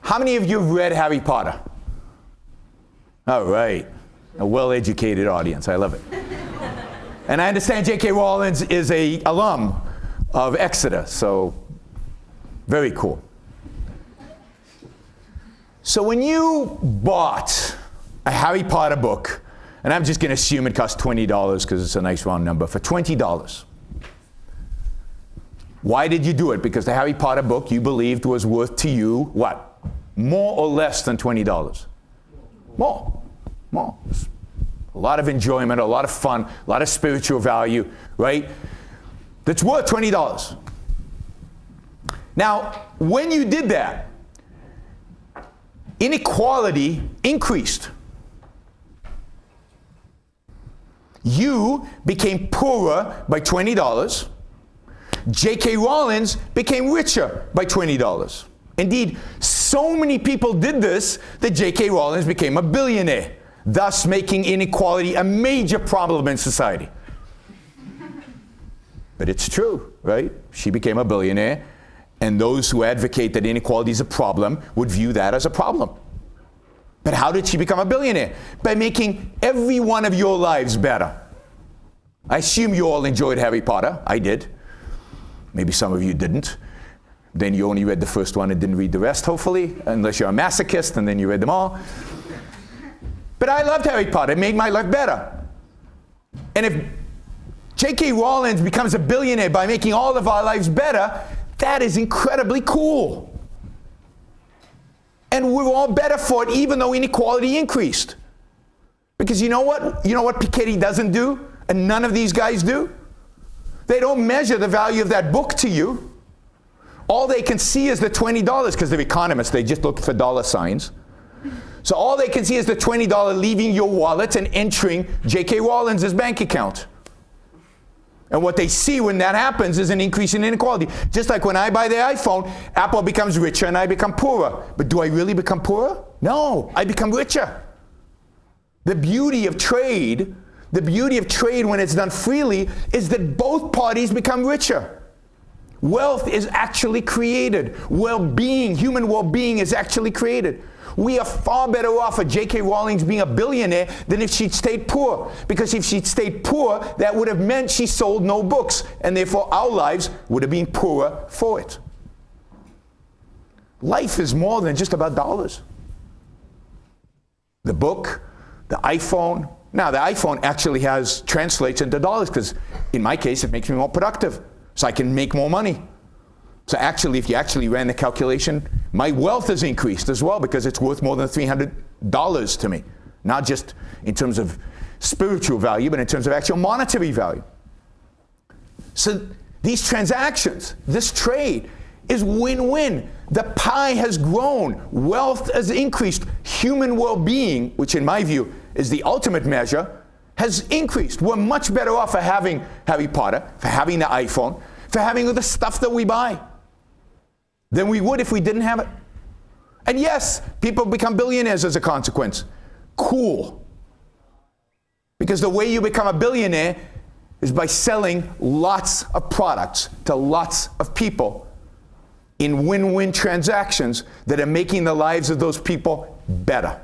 How many of you have read Harry Potter? All right. A well-educated audience. I love it. And I understand J.K. Rowling is an alum of Exeter, so very cool. So when you bought a Harry Potter book, and I'm just going to assume it cost $20 because it's a nice round number, for $20. Why did you do it? Because the Harry Potter book you believed was worth to you, what? More or less than $20? More. A lot of enjoyment, a lot of fun, a lot of spiritual value, right? That's worth $20. Now, when you did that, inequality increased. You became poorer by $20. J.K. Rowling became richer by $20. Indeed, so many people did this that J.K. Rowling became a billionaire, thus making inequality a major problem in society. But it's true, right? She became a billionaire, and those who advocate that inequality is a problem would view that as a problem. But how did she become a billionaire? By making every one of your lives better. I assume you all enjoyed Harry Potter. I did. Maybe some of you didn't. Then you only read the first one and didn't read the rest, hopefully, unless you're a masochist and then you read them all. But I loved Harry Potter. It made my life better. And if J.K. Rowling becomes a billionaire by making all of our lives better, that is incredibly cool. And we're all better for it, even though inequality increased. Because you know what? You know what Piketty doesn't do, and none of these guys do? They don't measure the value of that book to you. All they can see is the $20, because they're economists. They just look for dollar signs. So all they can see is the $20 leaving your wallet and entering J.K. Rowling's bank account. And what they see when that happens is an increase in inequality. Just like when I buy the iPhone, Apple becomes richer and I become poorer. But do I really become poorer? No, I become richer. The beauty of trade when it's done freely is that both parties become richer. Wealth is actually created. Well-being, human well-being is actually created. We are far better off of J.K. Rowling being a billionaire than if she'd stayed poor. Because if she'd stayed poor, that would have meant she sold no books, and therefore our lives would have been poorer for it. Life is more than just about dollars. The book, the iPhone. Now, the iPhone actually translates into dollars, because in my case, it makes me more productive, so I can make more money. So actually, if you actually ran the calculation, my wealth has increased as well, because it's worth more than $300 to me. Not just in terms of spiritual value, but in terms of actual monetary value. So these transactions, this trade, is win-win. The pie has grown. Wealth has increased. Human well-being, which in my view is the ultimate measure, has increased. We're much better off for having Harry Potter, for having the iPhone, for having the stuff that we buy, than we would if we didn't have it. And yes, people become billionaires as a consequence. Cool. Because the way you become a billionaire is by selling lots of products to lots of people in win-win transactions that are making the lives of those people better.